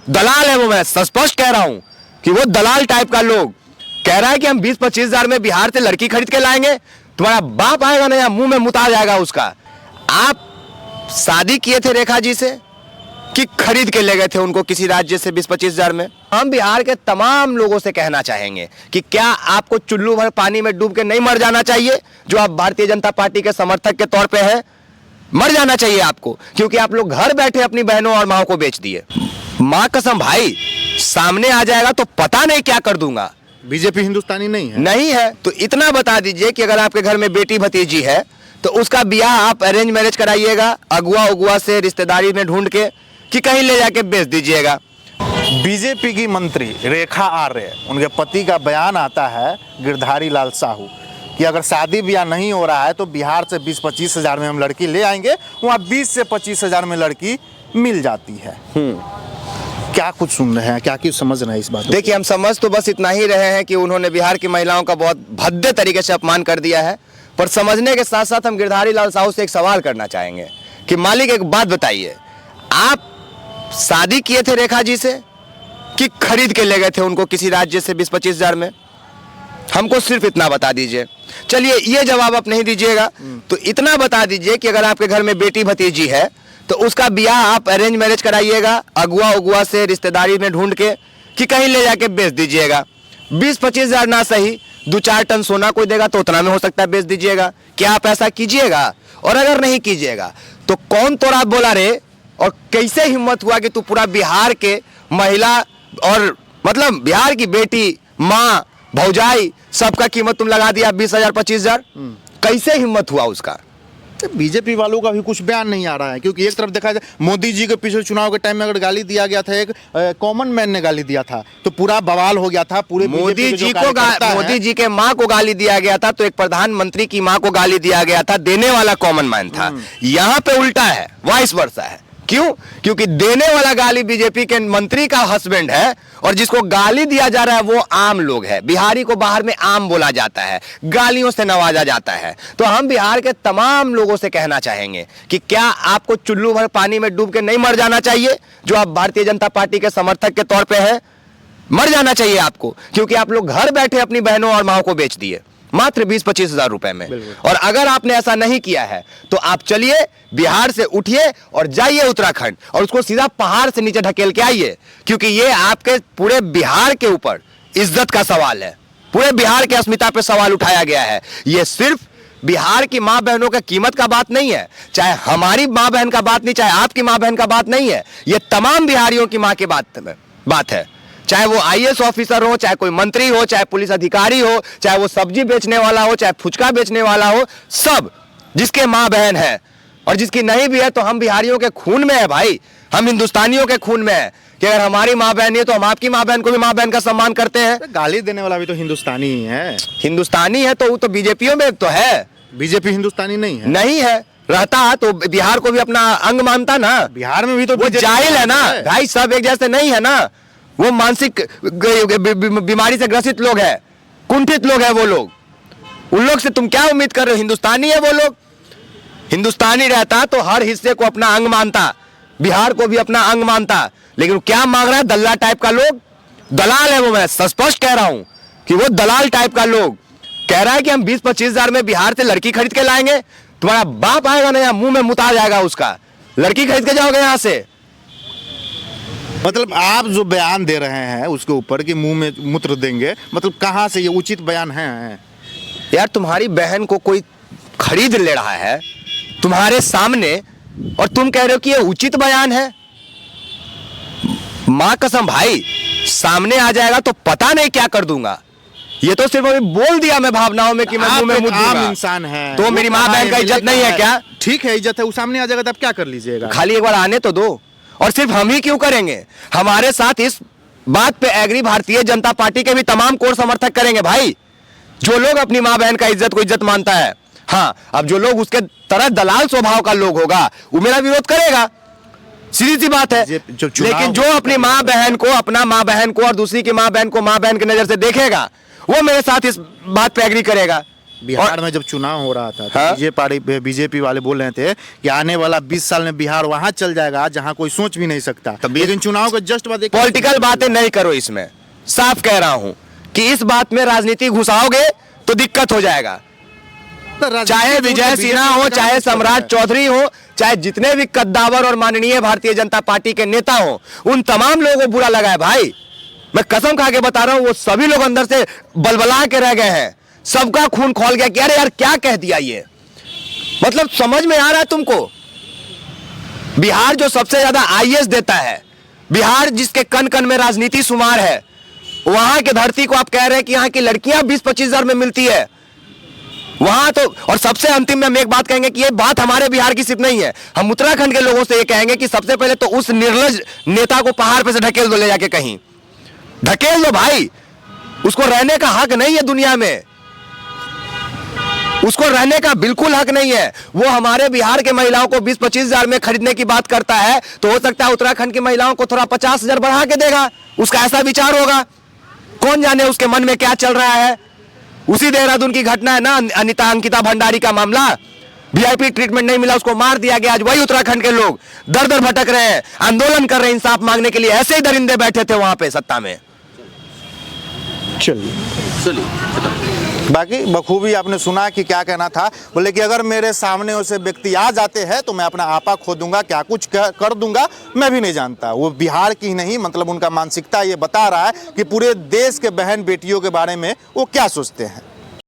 दलाल है वो, मैं स्पष्ट कह रहा हूं कि वो दलाल टाइप का लोग कह रहा है कि हम 20-25 हजार में बिहार से लड़की खरीद के लाएंगे। तुम्हारा बाप आएगा ना, या मुंह में मुता जाएगा उसका। आप शादी किए थे रेखा जी से कि खरीद के ले गए थे उनको किसी राज्य से 20-25 हजार में? हम बिहार के तमाम लोगों से कहना चाहेंगे कि क्या आपको चुल्लू भर पानी में डूब के नहीं मर जाना चाहिए? जो आप भारतीय जनता पार्टी के समर्थक के तौर पे है, मर जाना चाहिए आपको, क्योंकि आप लोग घर बैठे अपनी बहनों और माओ को बेच दिए। मां कसम भाई, सामने आ जाएगा तो पता नहीं क्या कर दूंगा। बीजेपी हिंदुस्तानी नहीं है? नहीं है तो इतना बता दीजिए कि अगर आपके घर में बेटी भतीजी है तो उसका ब्याह आप अरेंज मैरिज कराइएगा, अगुआ उगुआ से रिश्तेदारी में ढूंढ के, कि कहीं ले जाके बेच दीजिएगा। बीजेपी की मंत्री रेखा आर्य, उनके पति का बयान आता है गिरधारी लाल साहू कि अगर शादी ब्याह नहीं हो रहा है तो बिहार से 20-25 हजार में हम लड़की ले आएंगे। वहाँ 20 से 25 हजार में लड़की मिल जाती है। क्या कुछ सुन रहे हैं, क्या कुछ समझ रहे हैं इस बात? देखिए, हम समझ तो बस इतना ही रहे हैं कि उन्होंने बिहार की महिलाओं का बहुत भद्दे तरीके से अपमान कर दिया है, पर समझने के साथ साथ हम गिरधारी लाल साहू से एक सवाल करना चाहेंगे कि मालिक एक बात बताइए, आप शादी किए थे रेखा जी से कि खरीद के ले गए थे उनको किसी राज्य से 20-25 हजार में? हमको सिर्फ इतना बता दीजिए। चलिए, ये जवाब आप नहीं दीजिएगा तो इतना बता दीजिए कि अगर आपके घर में बेटी भतीजी है तो उसका ब्याह आप अरेंज मैरिज कराइएगा, अगुआ उगुआ से रिश्तेदारी में ढूंढ के, कि कहीं ले जाके बेच दीजिएगा। 20-25 हजार ना सही, 2-4 टन सोना कोई देगा तो उतना में हो सकता है बेच दीजिएगा। क्या आप ऐसा कीजिएगा? और अगर नहीं कीजिएगा तो कौन तोरा बोला रे, और कैसे हिम्मत हुआ कि तू पूरा बिहार के महिला और मतलब बिहार की बेटी, माँ, भौजाई, सबका कीमत तुम लगा दिया 20 हजार 25 हजार? कैसे हिम्मत हुआ उसका? बीजेपी वालों का भी कुछ बयान नहीं आ रहा है, क्योंकि एक तरफ देखा जाए मोदी जी के पिछले चुनाव के टाइम में अगर गाली दिया गया था, एक कॉमन मैन ने गाली दिया था तो पूरा बवाल हो गया था। पूरे मोदी जी के माँ को गाली दिया गया था तो एक प्रधानमंत्री की माँ को गाली दिया गया था, देने वाला कॉमन मैन था। यहाँ पे उल्टा है, वाइस वर्सा है। क्यों? क्योंकि देने वाला गाली बीजेपी के मंत्री का हस्बैंड है और जिसको गाली दिया जा रहा है वो आम लोग है। बिहारी को बाहर में आम बोला जाता है, गालियों से नवाजा जाता है। तो हम बिहार के तमाम लोगों से कहना चाहेंगे कि क्या आपको चुल्लू भर पानी में डूब के नहीं मर जाना चाहिए? जो आप भारतीय जनता पार्टी के समर्थक के तौर पे है, मर जाना चाहिए आपको, क्योंकि आप लोग घर बैठे अपनी बहनों और माओ को बेच दिए मात्र 20-25 हजार रुपए में। और अगर आपने ऐसा नहीं किया है तो आप चलिए बिहार से उठिए और जाइए उत्तराखंड और उसको सीधा पहाड़ से नीचे ढकेल के आइए, क्योंकि ये आपके पूरे बिहार के ऊपर इज्जत का सवाल है। पूरे बिहार के अस्मिता पे सवाल उठाया गया है। ये सिर्फ बिहार की मां बहनों का कीमत का बात नहीं है, चाहे हमारी मां बहन का बात नहीं, चाहे आपकी मां बहन का बात नहीं है, ये तमाम बिहारियों की मां की बात है। चाहे वो आईएएस ऑफिसर हो, चाहे कोई मंत्री हो, चाहे पुलिस अधिकारी हो, चाहे वो सब्जी बेचने वाला हो, चाहे फुचका बेचने वाला हो, सब जिसके मां बहन है, और जिसकी नहीं भी है तो हम बिहारियों के खून में है भाई, हम हिंदुस्तानियों के खून में है कि अगर हमारी मां बहन है तो हम आपकी मां बहन को भी मां बहन का सम्मान करते हैं। गाली देने वाला भी तो हिंदुस्तानी ही है। हिंदुस्तानी है तो वो तो बीजेपीओ में तो है। बीजेपी हिंदुस्तानी नहीं है? नहीं है, रहता तो बिहार को भी अपना अंग मानता ना। बिहार में भी तो वो जाहिल है ना भाई, सब एक जैसे नहीं है ना। वो मानसिक बीमारी से ग्रसित लोग हैं, कुंठित लोग हैं वो लोग। उन लोग से तुम क्या उम्मीद कर रहे हो? हिंदुस्तानी है वो लोग। हिंदुस्तानी रहता तो हर हिस्से को अपना अंग मानता, बिहार को भी अपना अंग मानता, लेकिन क्या मांग रहा है? दल्ला टाइप का लोग, दलाल है वो, मैं स्पष्ट कह रहा हूं कि वो दलाल टाइप का लोग कह रहा है कि हम 20-25 हजार में बिहार से लड़की खरीद के लाएंगे। तुम्हारा बाप आएगा ना, या मुंह में मुता जाएगा उसका। लड़की खरीद के जाओगे यहां से? मतलब आप जो बयान दे रहे हैं उसके ऊपर कि मुंह में मूत्र देंगे, मतलब कहां से ये उचित बयान है? यार, तुम्हारी बहन को कोई खरीद ले रहा है तुम्हारे सामने और तुम कह रहे हो कि ये उचित बयान है? मां कसम भाई, सामने आ जाएगा तो पता नहीं क्या कर दूंगा। ये तो सिर्फ अभी बोल दिया मैं भावनाओं में कि मैं मुंह में मुत दूंगा। आम इंसान है तो मेरी मां बहन का इज्जत नहीं है क्या? ठीक है, इज्जत है, वो सामने आ जाएगा तो आप क्या कर लीजिएगा? खाली एक बार आने तो दो। और सिर्फ हम ही क्यों करेंगे, हमारे साथ इस बात पे एग्री भारतीय जनता पार्टी के भी तमाम कोर समर्थक करेंगे भाई। जो लोग अपनी मां बहन का इज्जत को इज्जत मानता है, हाँ, अब जो लोग उसके तरह दलाल स्वभाव का लोग होगा वो मेरा विरोध करेगा, सीधी सी बात है। लेकिन जो अपनी मां बहन को, अपना मां बहन को और दूसरी की मां बहन को मां बहन की नजर से देखेगा, वो मेरे साथ इस बात पे एग्री करेगा। बिहार में जब चुनाव हो रहा था तो हाँ? बीजेपी वाले बोल रहे थे कि आने वाला 20 साल में बिहार वहां चल जाएगा जहां कोई सोच भी नहीं सकता। लेकिन चुनाव के जस्ट बाद पॉलिटिकल बातें नहीं करो इसमें, साफ कह रहा हूं कि इस बात में राजनीति घुसाओगे तो दिक्कत हो जाएगा। चाहे विजय सिन्हा हो, चाहे सम्राट चौधरी हो, चाहे जितने भी कद्दावर और माननीय भारतीय जनता पार्टी के नेता हो, उन तमाम लोगों को बुरा लगा है भाई। मैं कसम खा के बता रहा हूं, वो सभी लोग अंदर से बलबला के रह गए हैं, सबका खून खौल गया कि अरे यार क्या कह दिया ये। मतलब समझ में आ रहा है तुमको? बिहार जो सबसे ज्यादा आईएएस देता है, बिहार जिसके कन कन में राजनीति शुमार है, वहां के धरती को आप कह रहे हैं कि यहां की लड़कियां 20-25 हजार में मिलती है वहां तो। और सबसे अंतिम में हम एक बात कहेंगे कि ये बात हमारे बिहार की सिर्फ नहीं है, हम उत्तराखंड के लोगों से ये कहेंगे कि सबसे पहले तो उस निर्लज नेता को पहाड़ पे से ढकेल दो, ले जाके कहीं ढकेल दो भाई। उसको रहने का हक नहीं है दुनिया में, उसको रहने का बिल्कुल हक नहीं है। वो हमारे बिहार के महिलाओं को 20-25 हजार में खरीदने की बात करता है, तो हो सकता है उत्तराखंड की महिलाओं को थोड़ा 50 हजार बढ़ा के देगा, उसका ऐसा विचार होगा। कौन जाने उसके मन में क्या चल रहा है। उसी देहरादून की घटना है ना, अनिता अंकिता भंडारी का मामला, वीआईपी ट्रीटमेंट नहीं मिला, उसको मार दिया गया। आज वही उत्तराखंड के लोग दर दर भटक रहे हैं, आंदोलन कर रहे हैं इंसाफ मांगने के लिए। ऐसे ही दरिंदे बैठे थे वहां पे सत्ता में। चलिए बाकी बखूबी आपने सुना कि क्या कहना था। बोले कि अगर मेरे सामने उसे व्यक्ति आ जाते हैं तो मैं अपना आपा खो दूंगा, क्या कुछ कर दूंगा मैं भी नहीं जानता। वो बिहार की ही नहीं, मतलब उनका मानसिकता ये बता रहा है कि पूरे देश के बहन बेटियों के बारे में वो क्या सोचते हैं।